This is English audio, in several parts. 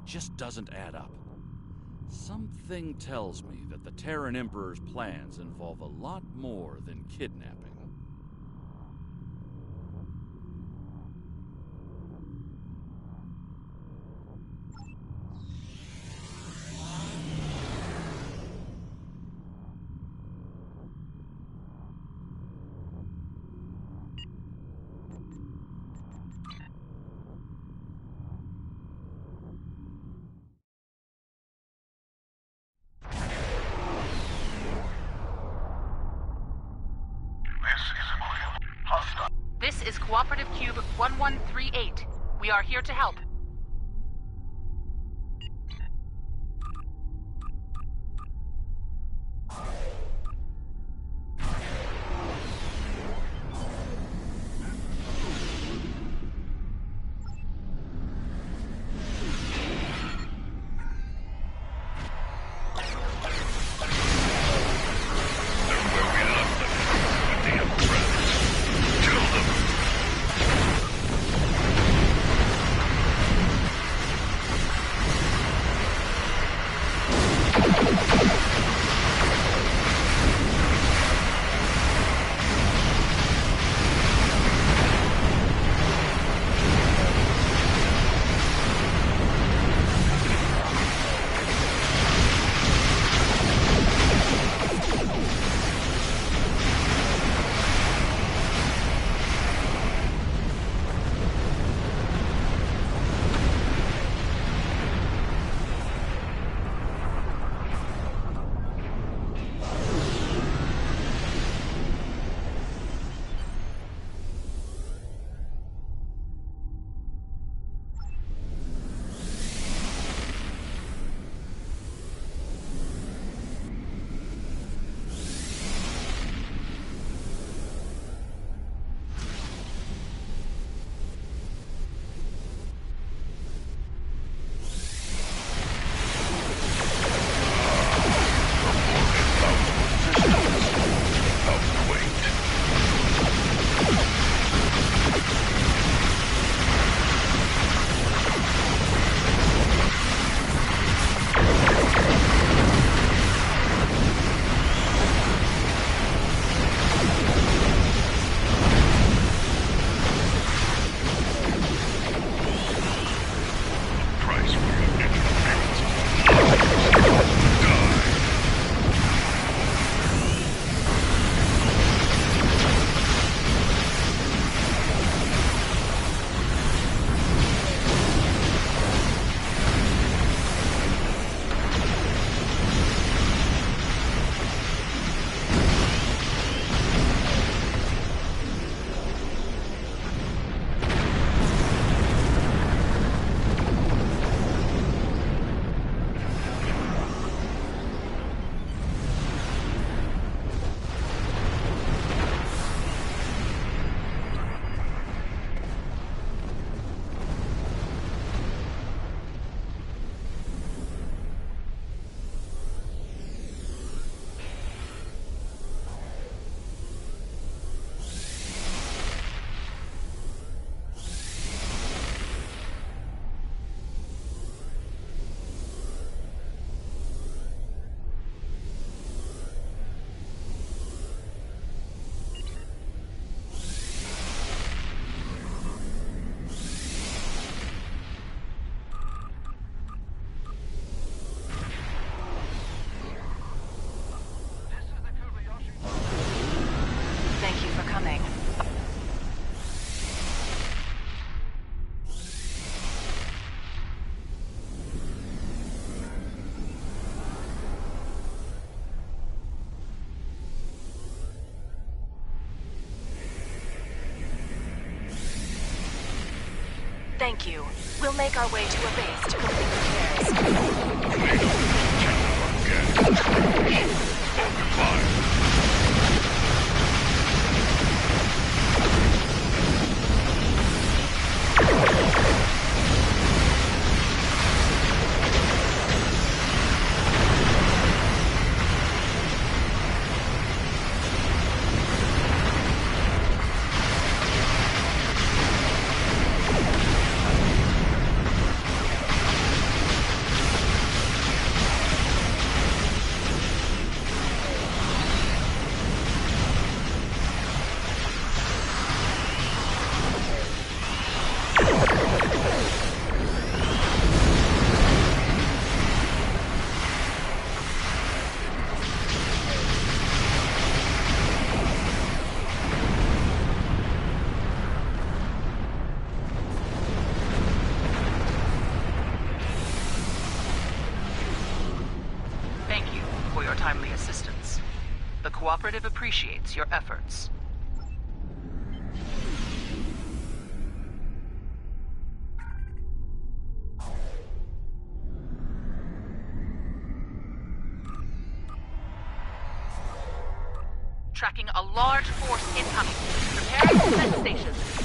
just doesn't add up. Something tells me that the Terran Emperor's plans involve a lot more than kidnapping. This is Cooperative Cube 1138. We are here to help. Thank you. We'll make our way to a base to complete repairs. your timely assistance. The Cooperative appreciates your efforts. Tracking a large force incoming. Prepare for defense stations.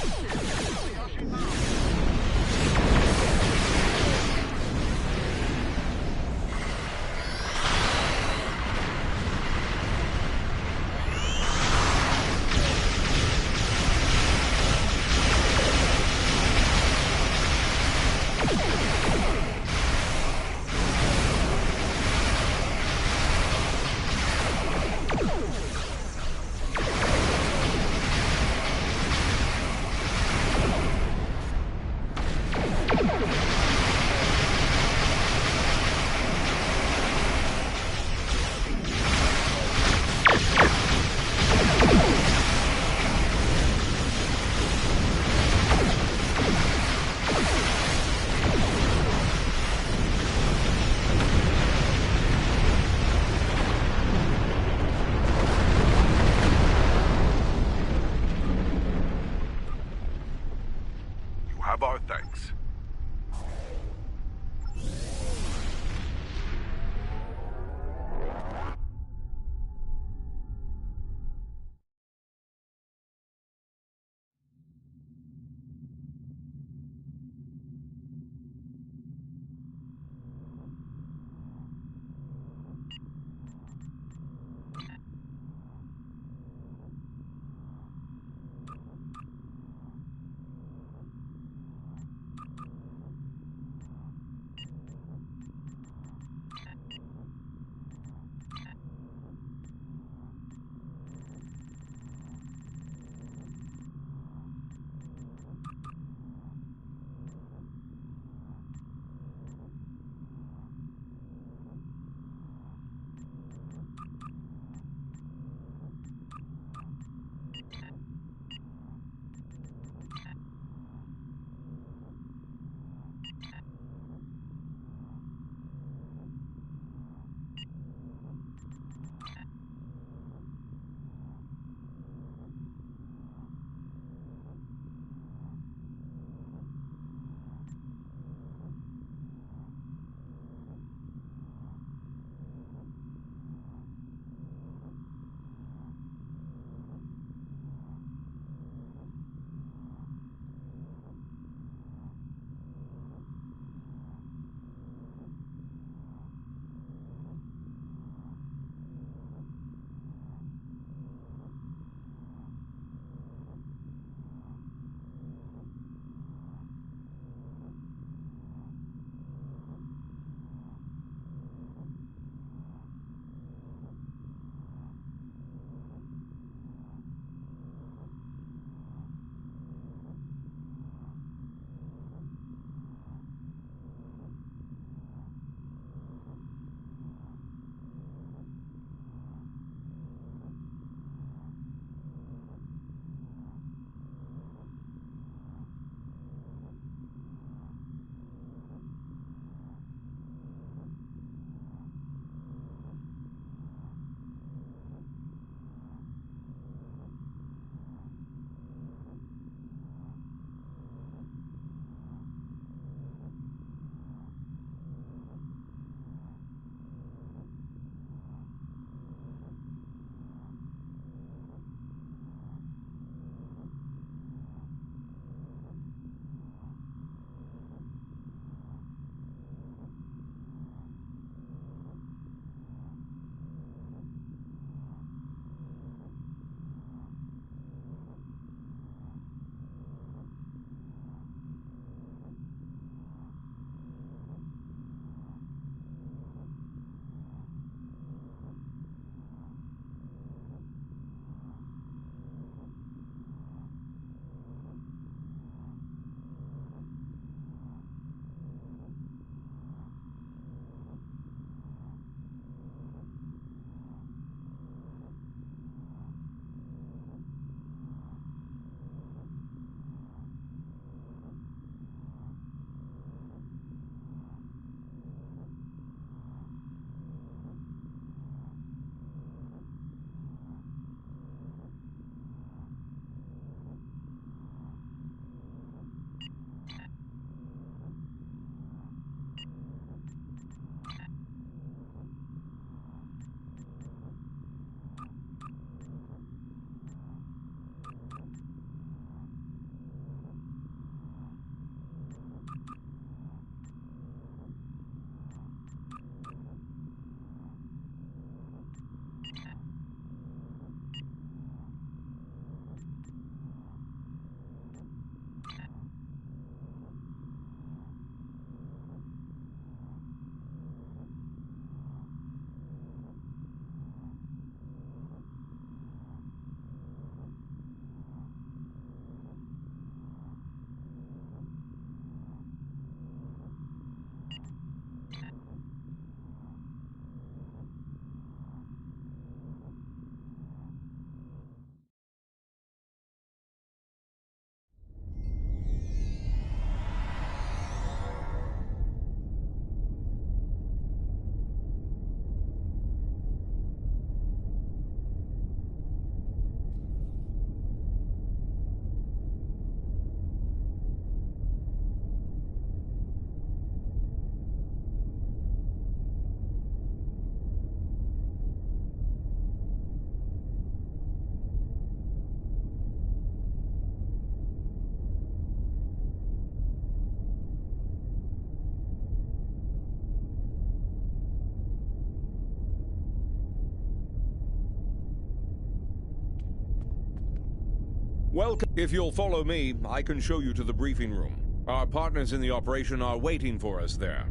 Welcome. If you'll follow me, I can show you to the briefing room. Our partners in the operation are waiting for us there.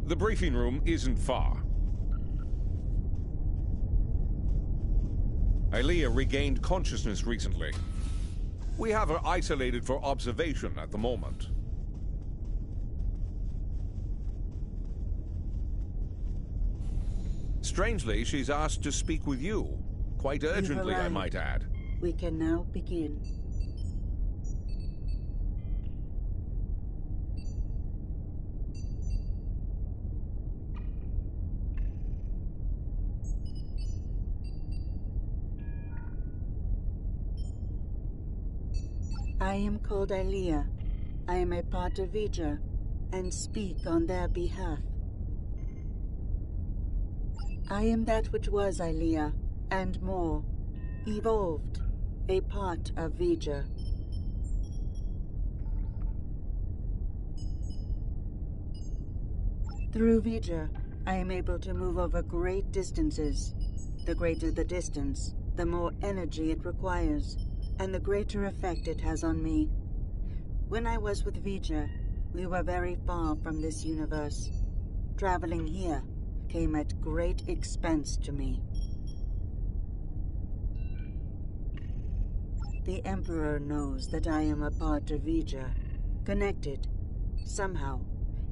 The briefing room isn't far. Aelia regained consciousness recently. We have her isolated for observation at the moment. Strangely, she's asked to speak with you. Quite urgently, I might add. We can now begin. I am called Aelia. I am a part of Vija, and speak on their behalf. I am that which was Aelia, and more, evolved, a part of Vija. Through Vija, I am able to move over great distances. The greater the distance, the more energy it requires, and the greater effect it has on me. When I was with Vija, we were very far from this universe. Traveling here came at great expense to me. The Emperor knows that I am a part of Vija, connected. Somehow,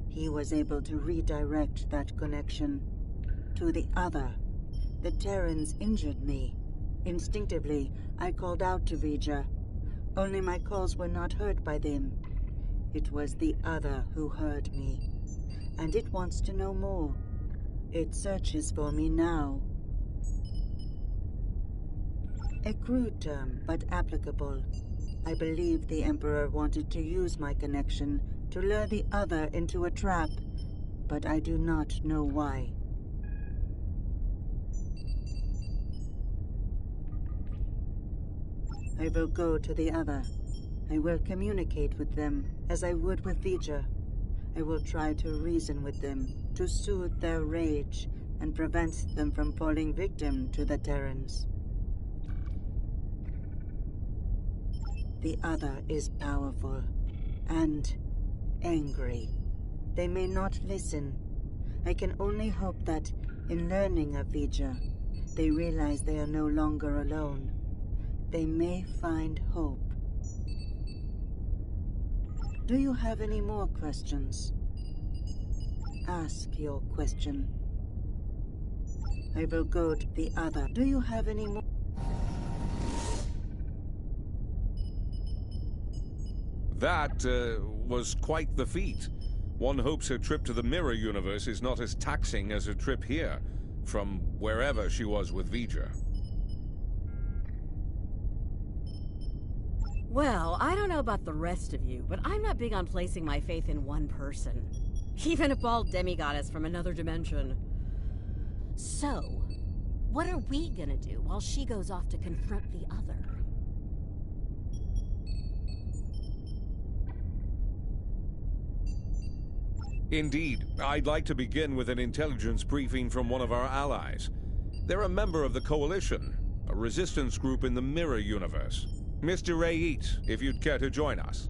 he was able to redirect that connection to the other. The Terrans injured me. Instinctively, I called out to Vija. Only my calls were not heard by them. It was the other who heard me. And it wants to know more. It searches for me now. A crude term, but applicable. I believe the Emperor wanted to use my connection to lure the other into a trap, but I do not know why. I will go to the other. I will communicate with them as I would with Vija. I will try to reason with them, to soothe their rage and prevent them from falling victim to the Terrans. The other is powerful and angry. They may not listen. I can only hope that, in learning of Vija, they realize they are no longer alone. They may find hope. Do you have any more questions? Ask your question. I will go to the other. Do you have any more? That was quite the feat. One hopes her trip to the Mirror Universe is not as taxing as her trip here, from wherever she was with Vija. Well, I don't know about the rest of you, but I'm not big on placing my faith in one person. Even a bald demigoddess from another dimension. So, what are we gonna do while she goes off to confront the other? Indeed, I'd like to begin with an intelligence briefing from one of our allies. They're a member of the Coalition, a resistance group in the Mirror Universe. Mr. Rayit, if you'd care to join us.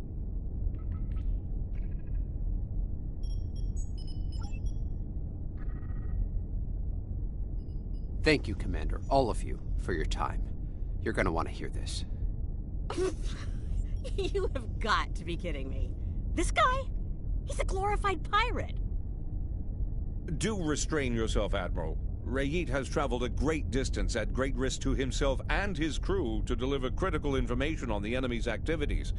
Thank you, Commander, all of you, for your time. You're gonna want to hear this. You have got to be kidding me. This guy? He's a glorified pirate. Do restrain yourself, Admiral. Rayit has traveled a great distance at great risk to himself and his crew to deliver critical information on the enemy's activities.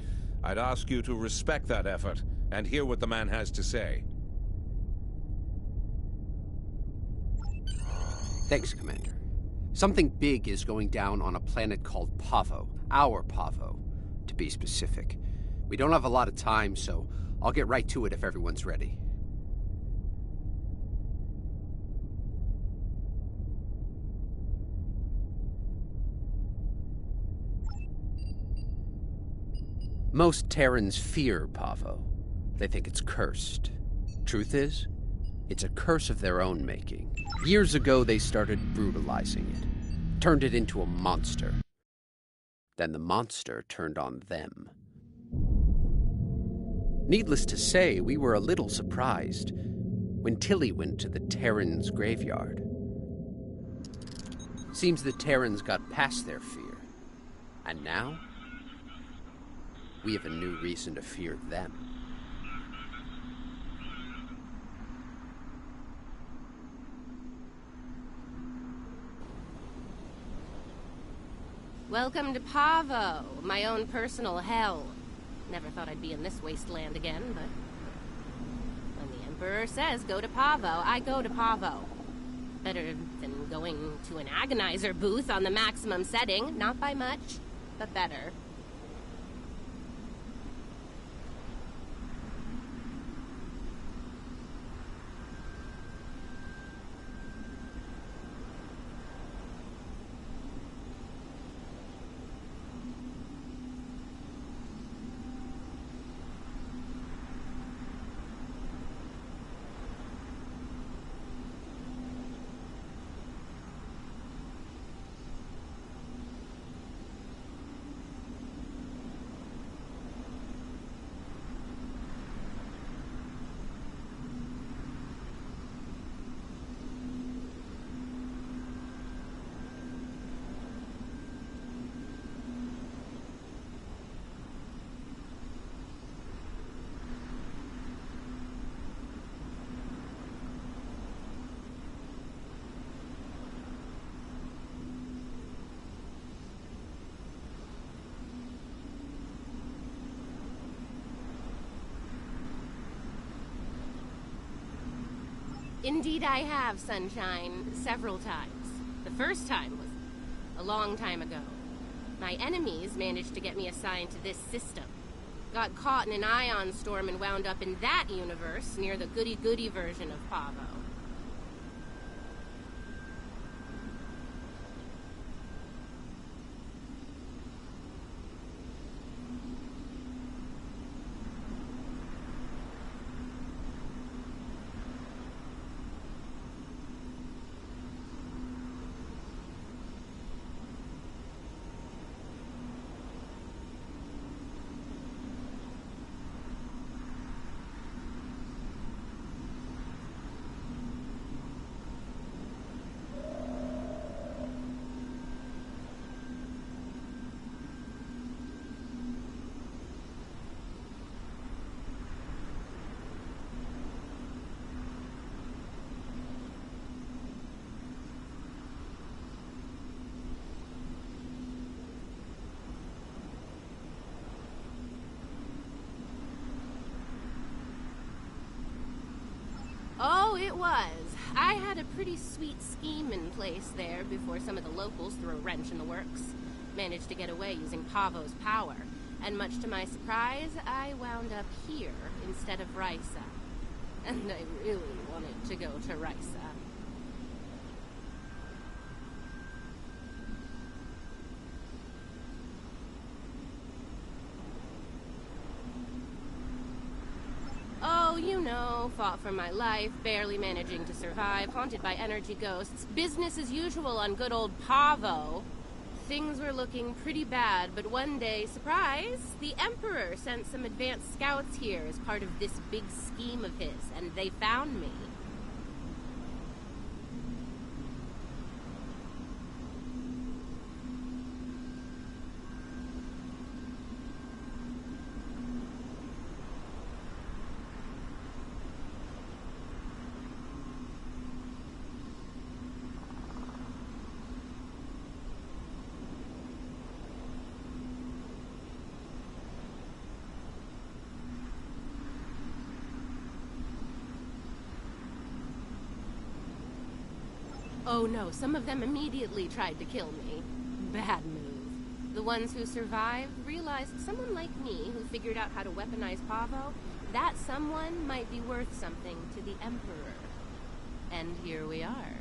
I'd ask you to respect that effort and hear what the man has to say. Thanks, Commander. Something big is going down on a planet called Pavo. Our Pavo, to be specific. We don't have a lot of time, so I'll get right to it if everyone's ready. Most Terrans fear Pavo. They think it's cursed. Truth is, it's a curse of their own making. Years ago, they started brutalizing it, turned it into a monster. Then the monster turned on them. Needless to say, we were a little surprised when Tilly went to the Terrans' graveyard. Seems the Terrans got past their fear. And now, we have a new reason to fear them. Welcome to Pavo, my own personal hell. Never thought I'd be in this wasteland again, but when the Emperor says go to Pavo, I go to Pavo. Better than going to an agonizer booth on the maximum setting. Not by much, but better. Indeed I have, Sunshine. Several times. The first time was a long time ago. My enemies managed to get me assigned to this system. Got caught in an ion storm and wound up in that universe near the goody-goody version of Pavo. Oh, it was. I had a pretty sweet scheme in place there before some of the locals threw a wrench in the works. Managed to get away using Pavo's power. And much to my surprise, I wound up here instead of Risa. And I really wanted to go to Risa. Oh, you know, fought for my life, barely managing to survive, haunted by energy ghosts, business as usual on good old Pavo. Things were looking pretty bad, but one day, surprise, the Emperor sent some advanced scouts here as part of this big scheme of his, and they found me. Oh no, some of them immediately tried to kill me. Bad move. The ones who survived realized someone like me who figured out how to weaponize Pavo, that someone might be worth something to the Emperor. And here we are.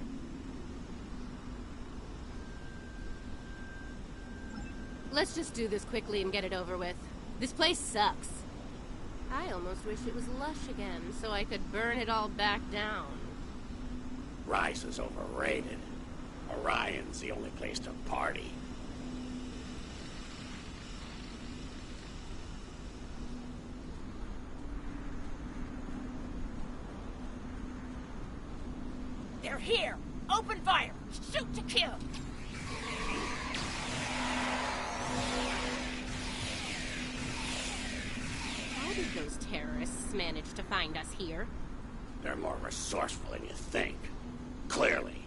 Let's just do this quickly and get it over with. This place sucks. I almost wish it was lush again, so I could burn it all back down. Rice is overrated. Orion's the only place to party. They're here! Open fire! Shoot to kill! How did those terrorists manage to find us here? They're more resourceful than you think. Clearly.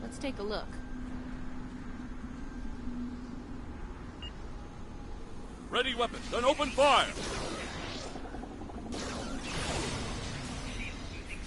Let's take a look. Ready weapons, then open fire!